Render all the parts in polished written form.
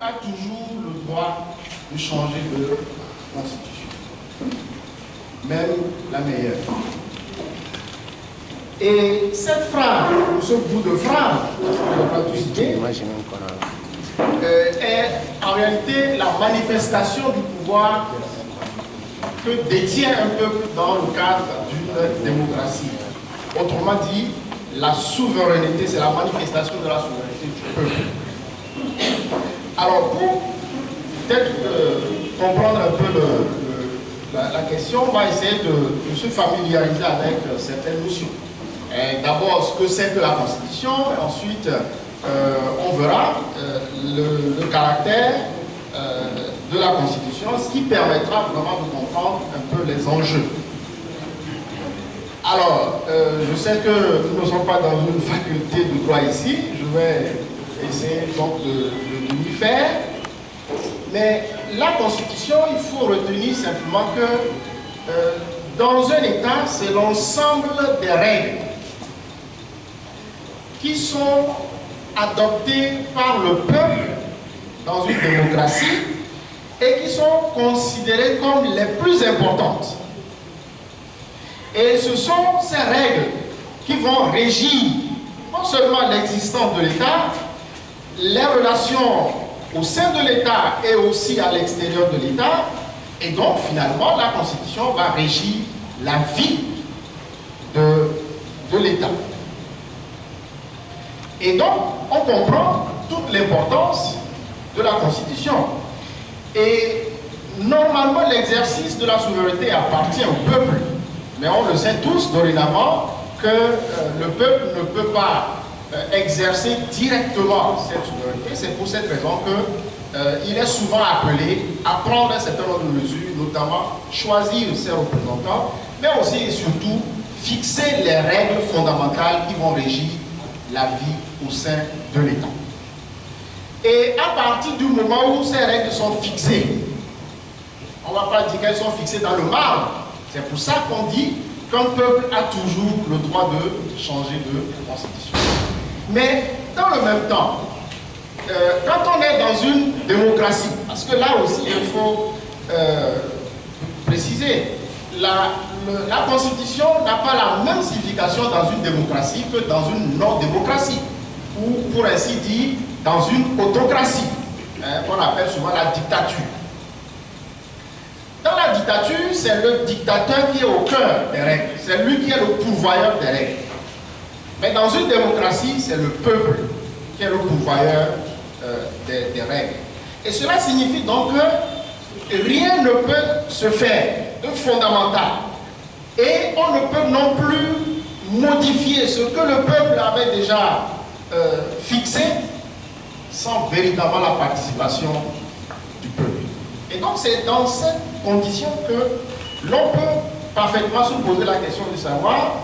A toujours le droit de changer de constitution, même la meilleure. Et cette phrase, ce bout de phrase, est en réalité la manifestation du pouvoir que détient un peuple dans le cadre d'une démocratie. Autrement dit, la souveraineté, c'est la manifestation de la souveraineté du peuple. Alors, pour peut-être comprendre un peu la question, on va essayer de se familiariser avec certaines notions. D'abord, ce que c'est que la Constitution, et ensuite, on verra le caractère de la Constitution, ce qui permettra vraiment de comprendre un peu les enjeux. Alors, je sais que nous ne sommes pas dans une faculté de droit ici, je vais essayer donc de m'y faire, mais la Constitution, il faut retenir simplement que dans un État, c'est l'ensemble des règles qui sont adoptées par le peuple dans une démocratie et qui sont considérées comme les plus importantes. Et ce sont ces règles qui vont régir non seulement l'existence de l'État, les relations au sein de l'État et aussi à l'extérieur de l'État, et donc finalement la Constitution va régir la vie de l'État. Et donc on comprend toute l'importance de la Constitution. Et normalement l'exercice de la souveraineté appartient au peuple, mais on le sait tous dorénavant que le peuple ne peut pas exercer directement cette souveraineté. C'est pour cette raison qu'il est souvent appelé à prendre un certain nombre de mesures, notamment choisir ses représentants, mais aussi et surtout fixer les règles fondamentales qui vont régir la vie au sein de l'État. Et à partir du moment où ces règles sont fixées, on ne va pas dire qu'elles sont fixées dans le marbre, c'est pour ça qu'on dit qu'un peuple a toujours le droit de changer de constitution. Mais dans le même temps, quand on est dans une démocratie, parce que là aussi il faut préciser, la Constitution n'a pas la même signification dans une démocratie que dans une non-démocratie, ou pour ainsi dire, dans une autocratie, qu'on appelle souvent la dictature. Dans la dictature, c'est le dictateur qui est au cœur des règles, c'est lui qui est le pourvoyeur des règles. Mais dans une démocratie, c'est le peuple qui est le pourvoyeur des règles. Et cela signifie donc que rien ne peut se faire de fondamental. Et on ne peut non plus modifier ce que le peuple avait déjà fixé sans véritablement la participation du peuple. Et donc c'est dans cette condition que l'on peut parfaitement se poser la question de savoir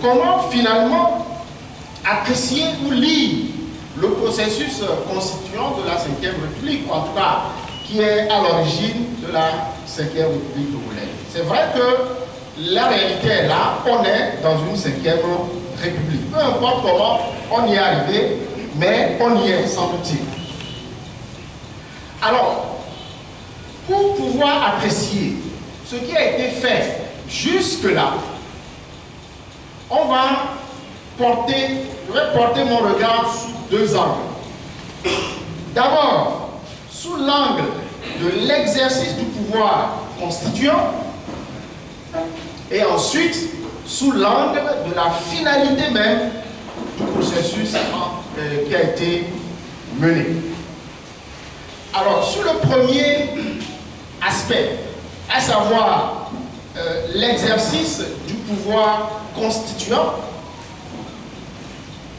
comment finalement apprécier ou lire le processus constituant de la Ve République, ou en tout cas qui est à l'origine de la Ve République togolaise. C'est vrai que la réalité est là, on est dans une Ve République. Peu importe comment on y est arrivé, mais on y est, semble-t-il. Alors, pour pouvoir apprécier ce qui a été fait jusque-là, on va je vais porter mon regard sous deux angles. D'abord, sous l'angle de l'exercice du pouvoir constituant, et ensuite, sous l'angle de la finalité même du processus qui a été mené. Alors, sur le premier aspect, à savoir l'exercice du pouvoir constituant,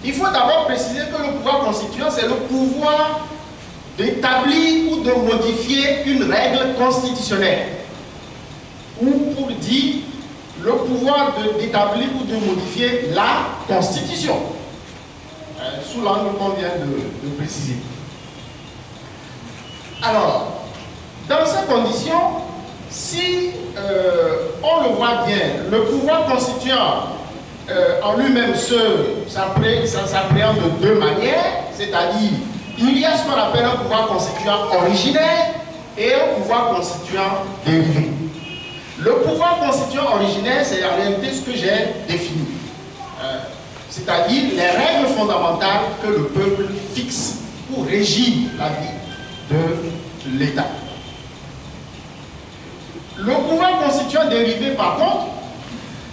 il faut d'abord préciser que le pouvoir constituant, c'est le pouvoir d'établir ou de modifier une règle constitutionnelle. Ou pour dire, le pouvoir d'établir ou de modifier la Constitution, sous l'angle qu'on vient de préciser. Alors, dans ces conditions, si on le voit bien, le pouvoir constituant en lui-même s'appréhende de deux manières, c'est-à-dire il y a ce qu'on appelle un pouvoir constituant originaire et un pouvoir constituant dérivé. Le pouvoir constituant originaire, c'est en réalité ce que j'ai défini. C'est-à-dire les règles fondamentales que le peuple fixe pour régir la vie de l'État. Le pouvoir constituant dérivé, par contre,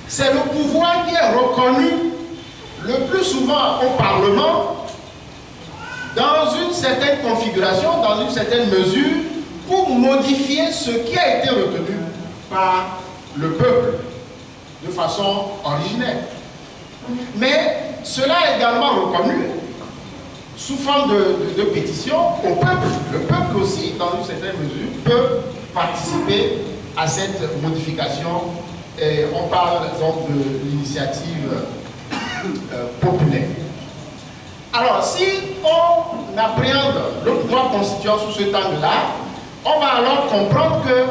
c'est le pouvoir qui est reconnu le plus souvent au Parlement dans une certaine configuration, dans une certaine mesure, pour modifier ce qui a été retenu par le peuple de façon originelle. Mais cela est également reconnu sous forme de pétition au peuple. Le peuple aussi, dans une certaine mesure, peut participer à cette modification. Et on parle donc de l'initiative populaire. Alors, si on appréhende le pouvoir constituant sous cet angle-là, on va alors comprendre que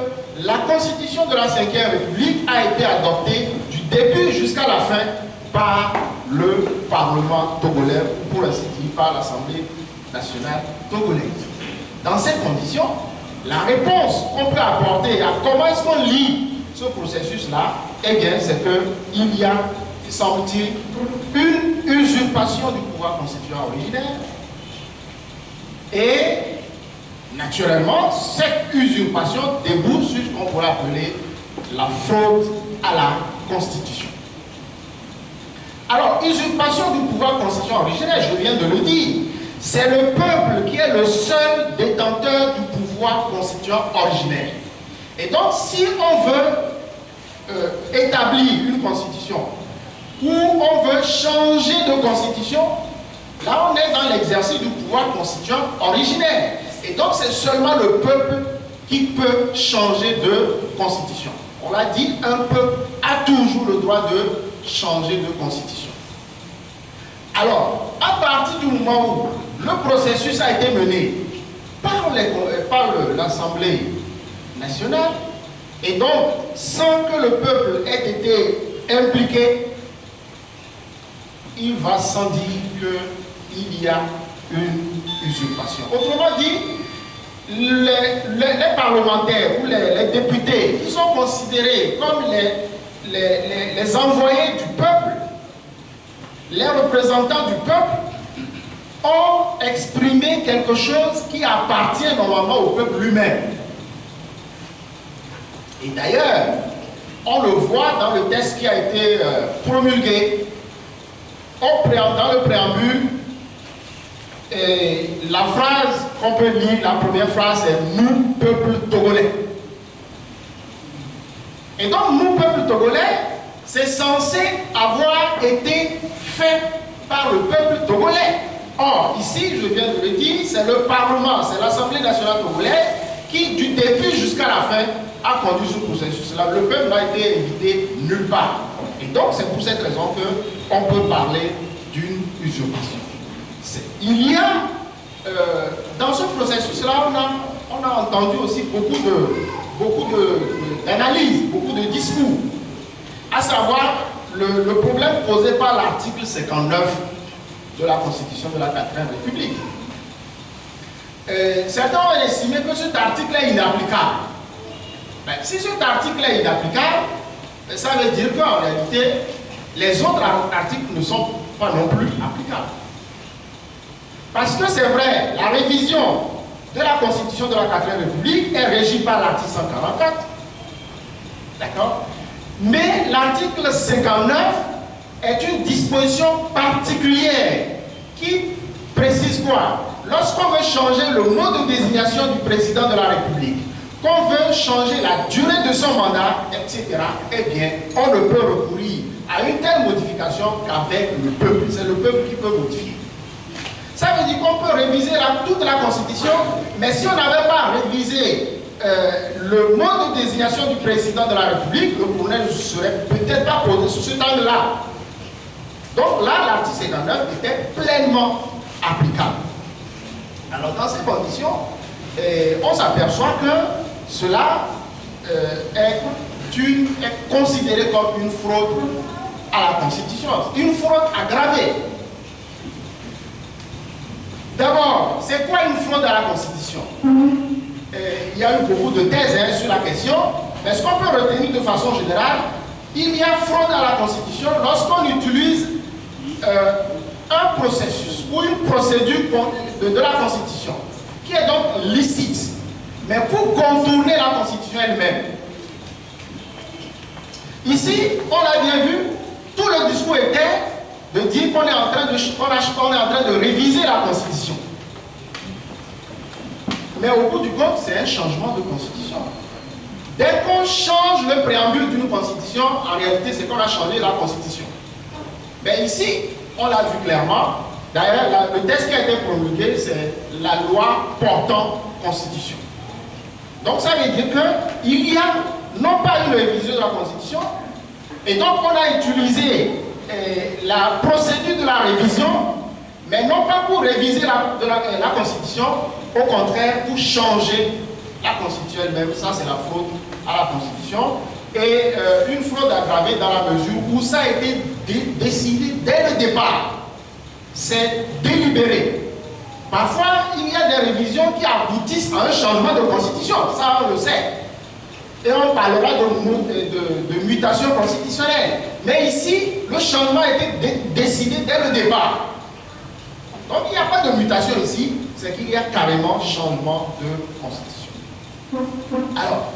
la Constitution de la Ve République a été adoptée du début jusqu'à la fin par le Parlement togolais, pour ainsi dire par l'Assemblée nationale togolaise. Dans ces conditions, la réponse qu'on peut apporter à comment est-ce qu'on lit ce processus-là, eh bien, c'est qu'il y a, semble-t-il, une usurpation du pouvoir constituant originaire et, naturellement, cette usurpation débouche sur ce qu'on pourrait appeler la fraude à la Constitution. Alors, usurpation du pouvoir constituant originaire, je viens de le dire, c'est le peuple qui est le seul détenteur du pouvoir constituant originaire. Et donc, si on veut établir une constitution ou on veut changer de constitution, là on est dans l'exercice du pouvoir constituant originaire. Et donc c'est seulement le peuple qui peut changer de constitution. On l'a dit, un peuple a toujours le droit de changer de constitution. Alors, à partir du moment où le processus a été mené par l'Assemblée nationale, et donc sans que le peuple ait été impliqué, il va sans dire qu'il y a une usurpation. Autrement dit, les parlementaires ou les députés qui sont considérés comme les envoyés du peuple, les représentants du peuple, ont exprimé quelque chose qui appartient normalement au peuple lui-même. Et d'ailleurs, on le voit dans le texte qui a été promulgué, dans le préambule, et la phrase qu'on peut lire, la première phrase, c'est « Nous, peuple togolais ». Et donc, nous, peuple togolais, c'est censé avoir été fait par le peuple togolais. Or, ici, je viens de le dire, c'est le Parlement, c'est l'Assemblée nationale togolaise qui, du début jusqu'à la fin, a conduit ce processus-là. Le peuple n'a été invité nulle part. Et donc, c'est pour cette raison qu'on peut parler d'une usurpation. Il y a, dans ce processus-là, on a entendu aussi beaucoup d'analyses, beaucoup de discours, à savoir le problème posé par l'article 59 de la Constitution de la 4e République. Certains ont estimé que cet article est inapplicable. Ben, si cet article est inapplicable, ça veut dire qu'en réalité, les autres articles ne sont pas non plus applicables. Parce que c'est vrai, la révision de la Constitution de la 4e République est régie par l'article 144. D'accord? Mais l'article 59 est une disposition particulière qui précise quoi? Lorsqu'on veut changer le mode de désignation du président de la République, qu'on veut changer la durée de son mandat, etc., eh bien, on ne peut recourir à une telle modification qu'avec le peuple. C'est le peuple qui peut modifier. Ça veut dire qu'on peut réviser toute la Constitution, mais si on n'avait pas révisé le mode de désignation du président de la République, le problème ne serait peut-être pas posé sous cet angle-là. Donc là, l'article 59 était pleinement applicable. Alors dans ces conditions, on s'aperçoit que cela est considéré comme une fraude à la Constitution, une fraude aggravée. D'abord, c'est quoi une fraude à la Constitution? Il y a eu beaucoup de thèses sur la question, mais ce qu'on peut retenir de façon générale, il y a fraude à la Constitution lorsqu'on utilise un processus ou une procédure de la Constitution qui est donc licite, mais pour contourner la Constitution elle-même. Ici, on l'a bien vu, tout le discours était de dire qu'on est en train de réviser la Constitution. Mais au bout du compte, c'est un changement de Constitution. Dès qu'on change le préambule d'une Constitution, en réalité, c'est qu'on a changé la Constitution. Mais ici, on l'a vu clairement. D'ailleurs, le texte qui a été promulgué, c'est la loi portant Constitution. Donc ça veut dire qu'il y a non pas une révision de la Constitution, et donc on a utilisé la procédure de la révision, mais non pas pour réviser la Constitution, au contraire pour changer la Constitution elle-même. Ça c'est la fraude à la Constitution, et une fraude aggravée dans la mesure où ça a été décidé dès le départ. C'est délibéré. Parfois, il y a des révisions qui aboutissent à un changement de constitution, ça on le sait. Et on parlera de mutation constitutionnelle. Mais ici, le changement a été décidé dès le départ. Donc il n'y a pas de mutation ici, c'est qu'il y a carrément changement de constitution. Alors,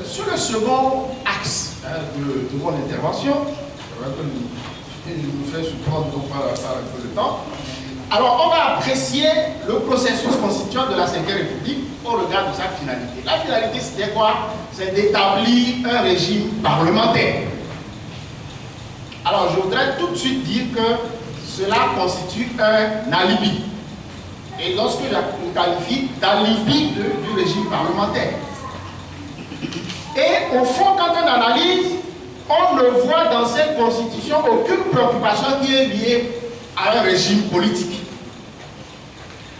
sur le second axe de mon intervention, je nous fais surprendre donc par un peu de temps. Alors, on va apprécier le processus constituant de la Ve République au regard de sa finalité. La finalité, c'était quoi? C'est d'établir un régime parlementaire. Alors, je voudrais tout de suite dire que cela constitue un alibi. Et lorsque je qualifie d'alibi du régime parlementaire. Et au fond, quand on analyse, on ne voit dans cette constitution aucune préoccupation qui est liée à un régime politique.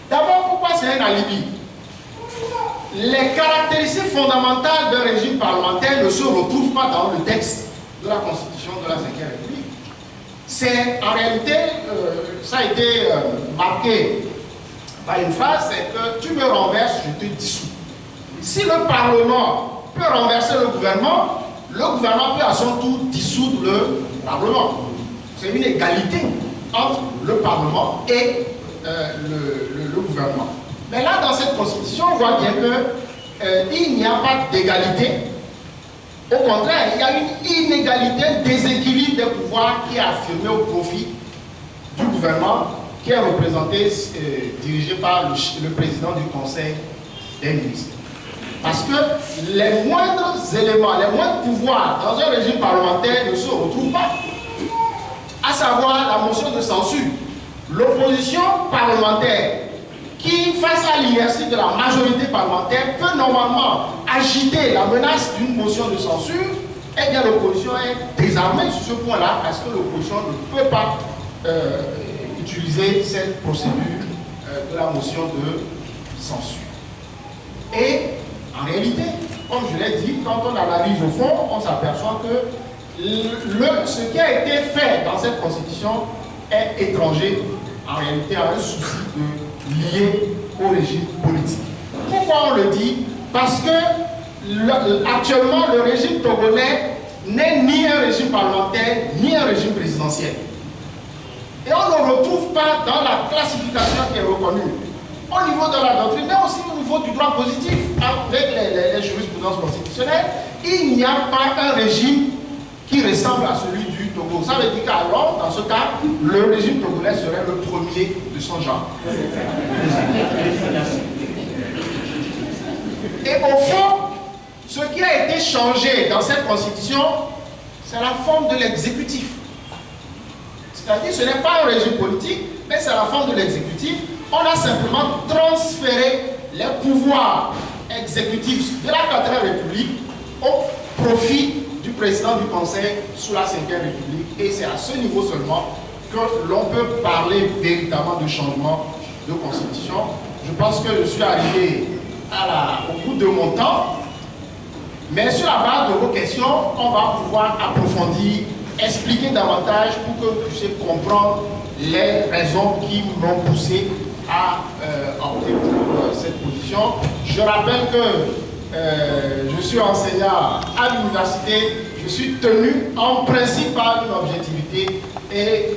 D'abord, pourquoi c'est un alibi? Les caractéristiques fondamentales d'un régime parlementaire ne se retrouvent pas dans le texte de la Constitution de la Ve République. C'est en réalité, ça a été marqué par une phrase, c'est que tu me renverses, je te dissous. Si le Parlement peut renverser le gouvernement peut à son tour dissoudre le Parlement. C'est une égalité entre le Parlement et le gouvernement. Mais là, dans cette Constitution, on voit bien qu'il n'y a pas d'égalité. Au contraire, il y a une inégalité, un déséquilibre des pouvoirs qui est affirmé au profit du gouvernement, qui est représenté, dirigé par le président du Conseil des ministres. Parce que les moindres éléments, les moindres pouvoirs dans un régime parlementaire ne se retrouvent pas. À savoir la motion de censure. L'opposition parlementaire qui, face à l'inertie de la majorité parlementaire, peut normalement agiter la menace d'une motion de censure, eh bien l'opposition est désarmée sur ce point-là parce que l'opposition ne peut pas utiliser cette procédure de la motion de censure. Et en réalité, comme je l'ai dit, quand on analyse au fond, on s'aperçoit que ce qui a été fait dans cette constitution est étranger en réalité à un souci lié au régime politique. Pourquoi on le dit? Parce que actuellement le régime togolais n'est ni un régime parlementaire ni un régime présidentiel. Et on ne le retrouve pas dans la classification qui est reconnue au niveau de la doctrine, mais aussi au niveau du droit positif avec les jurisprudences constitutionnelles. Il n'y a pas un régime qui ressemble à celui du Togo. Ça veut dire qu'alors, dans ce cas, le régime togolais serait le premier de son genre. Et au fond, ce qui a été changé dans cette constitution, c'est la forme de l'exécutif. C'est-à-dire, ce n'est pas un régime politique, mais c'est la forme de l'exécutif. On a simplement transféré les pouvoirs exécutifs de la 4e République au profit du président du Conseil sous la 5e République. Et c'est à ce niveau seulement que l'on peut parler véritablement de changement de constitution. Je pense que je suis arrivé au bout de mon temps. Mais sur la base de vos questions, on va pouvoir approfondir, expliquer davantage pour que vous puissiez comprendre les raisons qui m'ont poussé a opté pour cette position. Je rappelle que je suis enseignant à l'université, je suis tenu en principe par une objectivité et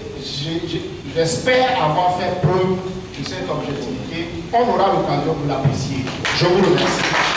j'espère avoir fait preuve de cette objectivité. On aura l'occasion de l'apprécier. Je vous remercie.